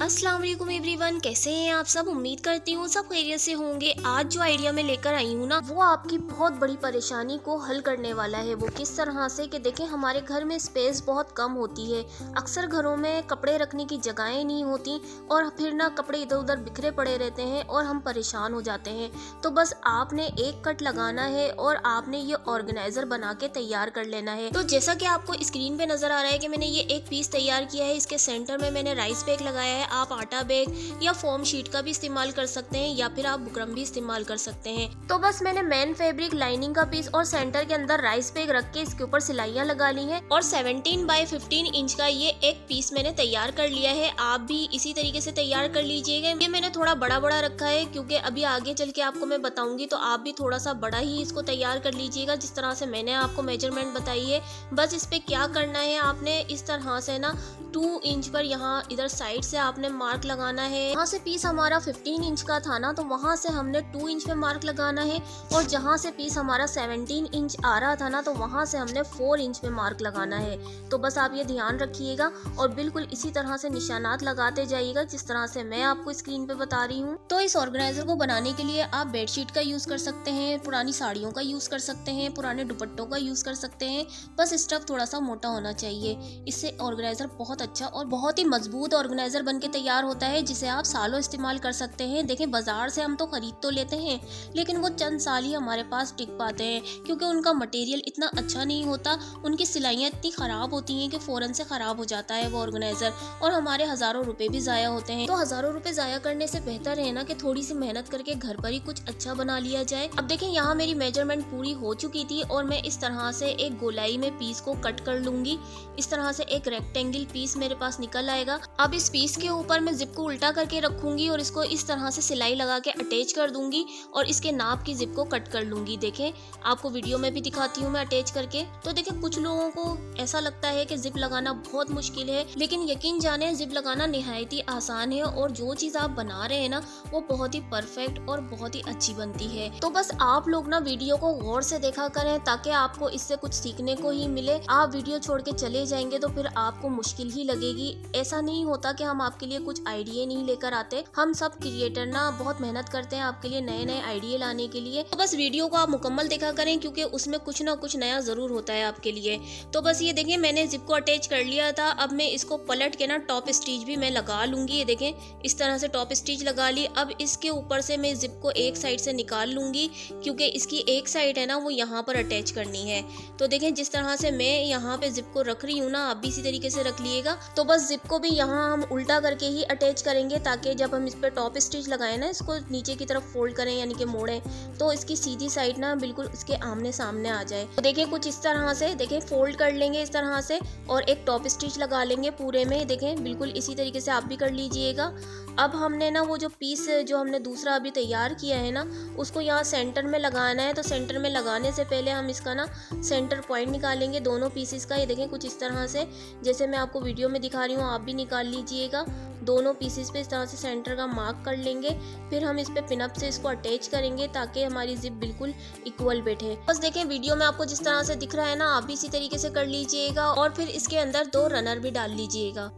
अस्सलाम वालेकुम एवरीवन, कैसे हैं आप सब। उम्मीद करती हूँ सब खैरियत से होंगे। आज जो आइडिया मैं लेकर आई हूँ ना, वो आपकी बहुत बड़ी परेशानी को हल करने वाला है। वो किस तरह से कि देखें, हमारे घर में स्पेस बहुत कम होती है। अक्सर घरों में कपड़े रखने की जगहें नहीं होती और फिर ना कपड़े इधर उधर बिखरे पड़े रहते हैं और हम परेशान हो जाते हैं। तो बस आपने एक कट लगाना है और आपने ये ऑर्गेनाइजर बना के तैयार कर लेना है। तो जैसा कि आपको स्क्रीन पे नजर आ रहा है कि मैंने ये एक पीस तैयार किया है। इसके सेंटर में मैंने राइस बैग लगाया है। आप आटा बैग या फोम शीट का भी इस्तेमाल कर सकते हैं या फिर आप बुकरम भी इस्तेमाल कर सकते हैं। तो बस मैंने मेन फैब्रिक, लाइनिंग का पीस और सेंटर के अंदर राइस बैग रख के इसके ऊपर सिलाइयां लगा ली हैं और 17 बाय 15 इंच का ये एक पीस मैंने तैयार कर लिया है। आप भी इसी तरीके से तैयार कर लीजिएगा। ये मैंने थोड़ा बड़ा बड़ा रखा है क्योंकि अभी आगे चल के आपको मैं बताऊंगी, तो आप भी थोड़ा सा बड़ा ही इसको तैयार कर लीजिएगा जिस तरह से मैंने आपको मेजरमेंट बताई है। बस इस पे क्या करना है, आपने इस तरह से ना 2 इंच पर यहाँ इधर साइड से आपने मार्क लगाना है। यहाँ से पीस हमारा 15 इंच का था ना, तो वहाँ से हमने 2 इंच पे मार्क लगाना है और जहाँ से पीस हमारा 17 इंच आ रहा था ना, तो वहाँ से हमने 4 इंच पे मार्क लगाना है। तो बस आप ये ध्यान रखिएगा और बिल्कुल इसी तरह से निशानात लगाते जाइएगा जिस तरह से मैं आपको स्क्रीन पे बता रही हूँ। तो इस ऑर्गेनाइजर को बनाने के लिए आप बेडशीट का यूज कर सकते हैं, पुरानी साड़ियों का यूज कर सकते हैं, पुराने दुपट्टों का यूज कर सकते हैं। बस स्टफ थोड़ा सा मोटा होना चाहिए। इससे ऑर्गेनाइजर बहुत अच्छा और बहुत ही मजबूत ऑर्गेनाइजर बन के तैयार होता है जिसे आप सालों इस्तेमाल कर सकते हैं। देखें, बाजार से हम तो खरीद तो लेते हैं लेकिन वो चंद साल ही हमारे पास टिक पाते हैं क्योंकि उनका मटेरियल इतना अच्छा नहीं होता। उनकी सिलाइयाँ इतनी खराब होती हैं कि फौरन से खराब हो जाता है वो ऑर्गेनाइजर और हमारे हजारों रुपए भी जाया होते हैं। तो हजारों रुपए जाया करने से बेहतर है ना कि थोड़ी सी मेहनत करके घर पर ही कुछ अच्छा बना लिया जाए। अब देखें, यहाँ मेरी मेजरमेंट पूरी हो चुकी थी और मैं इस तरह से एक गोलाई में पीस को कट कर लूंगी। इस तरह से एक रेक्टेंगल पीस मेरे पास निकल आएगा। अब इस पीस के ऊपर मैं जिप को उल्टा करके रखूंगी और इसको इस तरह से सिलाई लगा के अटैच कर दूंगी और इसके नाप की जिप को कट कर लूंगी। देखें, आपको वीडियो में भी दिखाती हूँ मैं अटैच करके। तो देखें, कुछ लोगों को ऐसा लगता है कि जिप लगाना बहुत मुश्किल है, लेकिन यकीन जाने जिप लगाना निहायत ही आसान है और जो चीज आप बना रहे हैं ना, वो बहुत ही परफेक्ट और बहुत ही अच्छी बनती है। तो बस आप लोग ना वीडियो को गौर से देखा करें ताकि आपको इससे कुछ सीखने को ही मिले। आप वीडियो छोड़ के चले जाएंगे तो फिर आपको मुश्किल ही लगेगी। ऐसा नहीं होता कि हम आपके लिए कुछ आइडिया नहीं लेकर आते। हम सब क्रिएटर ना बहुत मेहनत करते हैं आपके लिए नए नए आइडिया लाने के लिए। तो बस वीडियो को आप मुकम्मल देखा करें क्योंकि उसमें कुछ ना कुछ नया जरूर होता है आपके लिए। तो बस ये देखें, मैंने जिप को अटैच कर लिया था। अब मैं इसको पलट के ना टॉप स्टिच भी मैं लगा लूंगी। ये देखें, इस तरह से टॉप स्टिच लगा ली। अब इसके ऊपर से मैं जिप को एक साइड से निकाल लूंगी क्योंकि इसकी एक साइड है ना वो यहाँ पर अटैच करनी है। तो देखें, जिस तरह से मैं यहाँ पे जिप को रख रही हूँ ना, आप भी इसी तरीके से रख लिएगा। तो बस जिप को भी यहाँ हम उल्टा करके ही अटैच करेंगे ताकि जब हम इस पे टॉप स्टिच लगाएं ना, इसको नीचे की तरफ फोल्ड करें यानी कि मोड़ें, तो इसकी सीधी साइड ना बिल्कुल इसके आमने सामने आ जाए। तो देखें, कुछ इस तरह से देखें फोल्ड कर लेंगे इस तरह से और एक टॉप स्टिच लगा लेंगे पूरे में। देखें, बिल्कुल इसी तरीके से आप भी कर लीजिएगा। अब हमने ना वो जो पीस जो हमने दूसरा अभी तैयार किया है ना, उसको यहाँ सेंटर में लगाना है। तो सेंटर में लगाने से पहले हम इसका ना सेंटर पॉइंट निकालेंगे दोनों पीसेस का। ये देखें, कुछ इस तरह से जैसे मैं आपको वीडियो में दिखा रही हूँ, आप भी निकाल लीजिएगा। दोनों पीसेस पे इस तरह से सेंटर का मार्क कर लेंगे। फिर हम इस पे पिनअप से इसको अटैच करेंगे ताकि हमारी जिप बिल्कुल इक्वल बैठे। बस देखें, वीडियो में आपको जिस तरह से दिख रहा है ना, आप भी इसी तरीके से कर लीजिएगा और फिर इसके अंदर 2 रनर भी डाल लीजिएगा।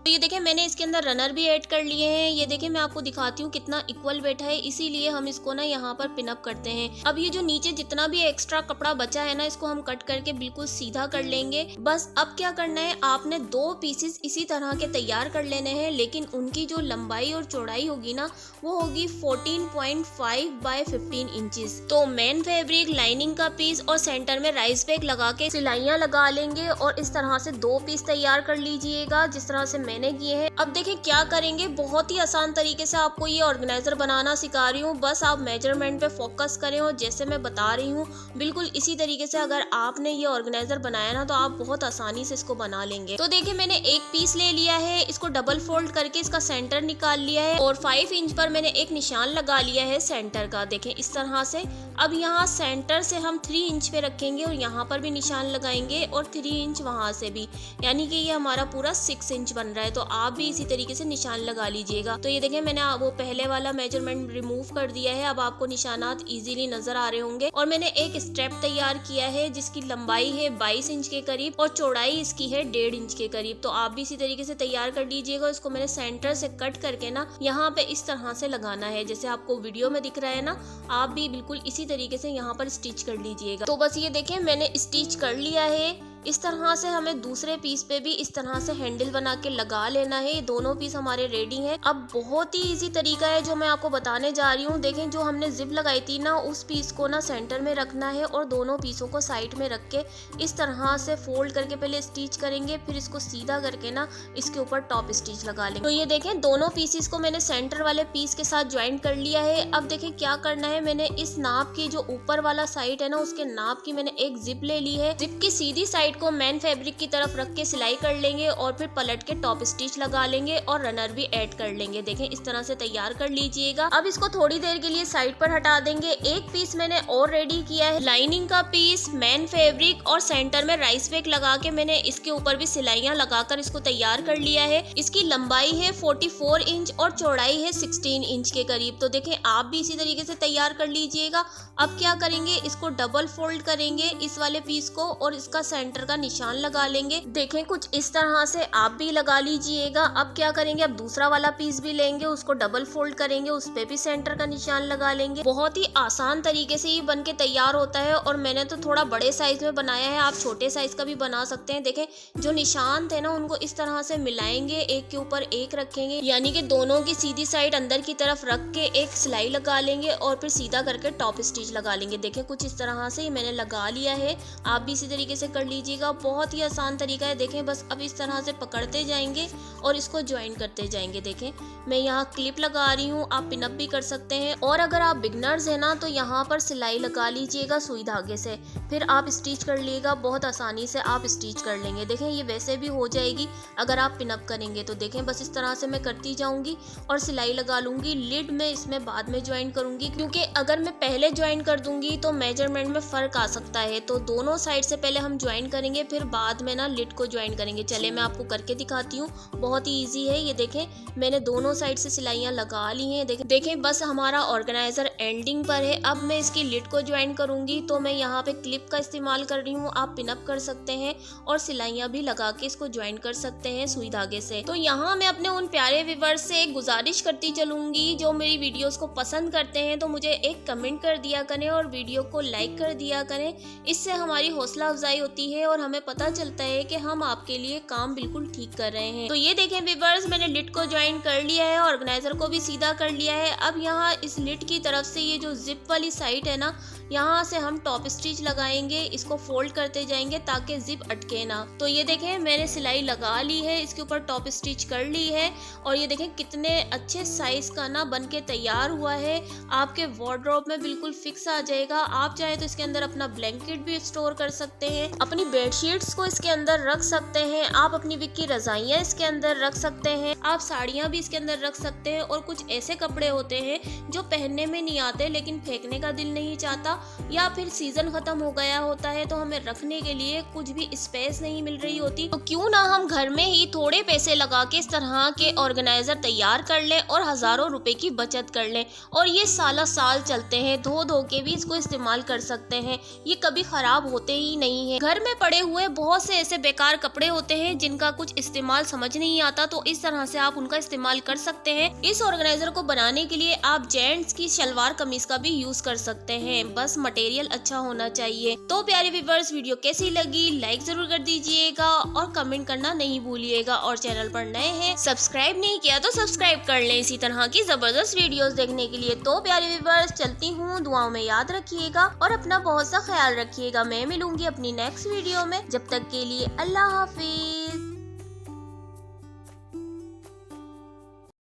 तो ये देखें, मैंने इसके अंदर रनर भी ऐड कर लिए हैं। ये देखें, मैं आपको दिखाती हूँ कितना इक्वल बैठा है, इसीलिए हम इसको ना यहाँ पर पिनअप करते हैं। अब ये जो नीचे जितना भी एक्स्ट्रा कपड़ा बचा है ना, इसको हम कट करके बिल्कुल सीधा कर लेंगे। बस अब क्या करना है, आपने 2 पीसेस इसी तरह के तैयार कर लेने हैं, लेकिन उनकी जो लंबाई और चौड़ाई होगी ना, वो होगी 14.5 बाय 15 इंचेस। तो मेन फैब्रिक, लाइनिंग का पीस और सेंटर में राइस बैग लगा के सिलाइयां लगा लेंगे और इस तरह से 2 पीस तैयार कर लीजिएगा जिस तरह से मैंने किए हैं। अब देखिए क्या करेंगे, बहुत ही आसान तरीके से आपको ये ऑर्गेनाइजर बनाना सिखा रही हूँ। बस आप मेजरमेंट पे फोकस करें और जैसे मैं बता रही हूँ बिल्कुल इसी तरीके से अगर आपने ये ऑर्गेनाइजर बनाया ना, तो आप बहुत आसानी से इसको बना लेंगे। तो देखिए, मैंने एक पीस ले लिया है, इसको डबल फोल्ड करके इसका सेंटर निकाल लिया है और 5 इंच पर मैंने एक निशान लगा लिया है सेंटर का। देखें, इस तरह से। अब यहाँ सेंटर से हम 3 इंच पे रखेंगे और यहाँ पर भी निशान लगाएंगे और 3 इंच वहां से भी, यानी कि ये हमारा पूरा 6 इंच बन रहा है। तो आप भी इसी तरीके से निशान लगा लीजिएगा। तो ये देखें मैंने वो पहले वाला मेजरमेंट रिमूव कर दिया है। अब आपको निशानात इजीली नजर आ रहे होंगे। और मैंने एक स्टेप तैयार किया है जिसकी लंबाई है 22 इंच के करीब और चौड़ाई इसकी है 1.5 इंच के करीब। तो आप भी इसी तरीके से तैयार कर लीजिएगा। इसको मैंने सेंटर से कट करके ना यहाँ पे इस तरह से लगाना है, जैसे आपको वीडियो में दिख रहा है ना। आप भी बिल्कुल इसी तरीके से यहाँ पर स्टिच कर लीजिएगा। तो बस ये देखें मैंने स्टिच कर लिया है। इस तरह से हमें दूसरे पीस पे भी इस तरह से हैंडल बना के लगा लेना है। ये दोनों पीस हमारे रेडी हैं। अब बहुत ही इजी तरीका है जो मैं आपको बताने जा रही हूँ। देखें जो हमने जिप लगाई थी ना, उस पीस को ना सेंटर में रखना है और दोनों पीसों को साइड में रख के इस तरह से फोल्ड करके पहले स्टिच करेंगे, फिर इसको सीधा करके ना इसके ऊपर टॉप स्टिच लगा लेंगे। तो ये देखें दोनों पीसेस को मैंने सेंटर वाले पीस के साथ ज्वाइंट कर लिया है। अब देखें क्या करना है, मैंने इस नाप की जो ऊपर वाला साइड है ना, उसके नाप की मैंने एक जिप ले ली है। जिप की सीधी साइड को मेन फैब्रिक की तरफ रख के सिलाई कर लेंगे और फिर पलट के टॉप स्टिच लगा लेंगे और रनर भी ऐड कर लेंगे। देखें इस तरह से तैयार कर लीजिएगा। अब इसको थोड़ी देर के लिए साइड पर हटा देंगे। एक पीस मैंने और रेडी किया है, लाइनिंग का पीस, मेन फैब्रिक और सेंटर में राइस बैग लगा के मैंने इसके ऊपर भी सिलाइयां लगाकर इसको तैयार कर लिया है। इसकी लंबाई है 44 इंच और चौड़ाई है 16 इंच के करीब। तो देखें आप भी इसी तरीके से तैयार कर लीजिएगा। अब क्या करेंगे, इसको डबल फोल्ड करेंगे इस वाले पीस को और इसका सेंटर का निशान लगा लेंगे। देखें कुछ इस तरह से आप भी लगा लीजिएगा। अब क्या करेंगे, अब दूसरा वाला पीस भी लेंगे, उसको डबल फोल्ड करेंगे, उस पे भी सेंटर का निशान लगा लेंगे। बहुत ही आसान तरीके से ये बन के तैयार होता है और मैंने तो थोड़ा बड़े साइज में बनाया है, आप छोटे साइज का भी बना सकते हैं। देखें जो निशान थे ना, उनको इस तरह से मिलाएंगे, एक के ऊपर एक रखेंगे, यानी कि दोनों की सीधी साइड अंदर की तरफ रख के एक सिलाई लगा लेंगे और फिर सीधा करके टॉप स्टिच लगा लेंगे। देखें कुछ इस तरह से मैंने लगा लिया है। आप भी इसी तरीके से कर लीजिएगा। बहुत ही आसान तरीका है। देखें बस अब इस तरह से पकड़ते जाएंगे और इसको ज्वाइन करते जाएंगे। देखें मैं यहाँ क्लिप लगा रही हूँ, आप पिनअप भी कर सकते हैं। और अगर आप बिगनर्स हैं ना, तो यहाँ पर सिलाई लगा लीजिएगा सुई धागे से, फिर आप स्टिच कर लीजिएगा। बहुत आसानी से आप स्टिच कर लेंगे। देखें ये वैसे भी हो जाएगी अगर आप पिनअप करेंगे तो। देखें बस इस तरह से मैं करती जाऊंगी और सिलाई लगा लूंगी। लिड में इसमें बाद में ज्वाइन करूंगी, क्योंकि अगर मैं पहले ज्वाइन कर दूंगी तो मेजरमेंट में फर्क आ सकता है। तो दोनों साइड से पहले हम ज्वाइन करेंगे, फिर बाद में ना लिड को ज्वाइन करेंगे। चले मैं आपको करके दिखाती हूँ, बहुत ही इजी है। ये देखें मैंने दोनों साइड से सिलाइयां लगा ली हैं। देखें बस हमारा ऑर्गेनाइजर एंडिंग पर है। अब मैं इसकी लिड को ज्वाइन करूंगी, तो मैं यहाँ पे क्लिप का इस्तेमाल कर रही हूँ। आप पिनअप कर सकते हैं और सिलाइयां भी लगा के इसको ज्वाइन कर सकते हैं सुई धागे से। तो यहाँ मैं अपने उन प्यारे व्यूअर्स से एक गुजारिश करती चलूंगी जो मेरी वीडियोस को पसंद करते हैं, तो मुझे एक कमेंट कर दिया करें और वीडियो को लाइक कर दिया करें। इससे हमारी हौसला अफजाई होती है और हमें पता चलता है कि हम आपके लिए काम बिल्कुल ठीक कर रहे हैं। तो ये देखें व्यूअर्स, मैंने लिड को ज्वाइन कर लिया है, ऑर्गेनाइजर को भी सीधा कर लिया है। अब यहाँ इस लिड की तरफ से ये जो जिप वाली साइड है ना, यहाँ से हम टॉप स्टिच लगाएंगे। इसको फोल्ड करते जाएंगे ताकि जिप अटके ना। तो ये देखें मैंने सिलाई लगा ली है, इसके ऊपर टॉप स्टिच कर ली है और ये देखें कितने अच्छे साइज का ना बन के तैयार हुआ है। आपके वार्डरोब में बिल्कुल फिक्स आ जाएगा। आप चाहे तो इसके अंदर अपना ब्लैंकेट भी स्टोर कर सकते हैं, अपनी बेडशीट्स को इसके अंदर रख सकते हैं, आप अपनी विक की रजाइयाँ इसके अंदर रख सकते हैं, आप साड़ियाँ भी इसके अंदर रख सकते हैं। और कुछ ऐसे कपड़े होते हैं जो पहनने में नहीं आते लेकिन फेंकने का दिल नहीं चाहता, या फिर सीजन खत्म हो गया होता है तो हमें रखने के लिए कुछ भी स्पेस नहीं मिल रही होती, तो क्यों ना हम घर में ही थोड़े पैसे लगा के इस तरह के ऑर्गेनाइजर तैयार कर लें और हजारों रुपए की बचत कर लें। और ये साल चलते हैं, धो के भी इसको इस्तेमाल कर सकते हैं, ये कभी खराब होते ही नहीं है। घर में पड़े हुए बहुत से ऐसे बेकार कपड़े होते हैं जिनका कुछ इस्तेमाल समझ नहीं आता, तो इस तरह से आप उनका इस्तेमाल कर सकते हैं। इस ऑर्गेनाइजर को बनाने के लिए आप जेंट्स की शलवार कमीज का भी यूज कर सकते हैं, बस मटेरियल अच्छा होना चाहिए। तो प्यारे व्यूअर्स, वीडियो कैसी लगी लाइक जरूर कर दीजिएगा और कमेंट करना नहीं भूलिएगा। और चैनल पर नए हैं, सब्सक्राइब नहीं किया तो सब्सक्राइब कर लें इसी तरह की जबरदस्त वीडियोस देखने के लिए। तो प्यारे व्यूअर्स, चलती हूँ, दुआओं में याद रखिएगा और अपना बहुत सा ख्याल रखिएगा। मैं मिलूंगी अपनी नेक्स्ट वीडियो में, जब तक के लिए अल्लाह हाफिज।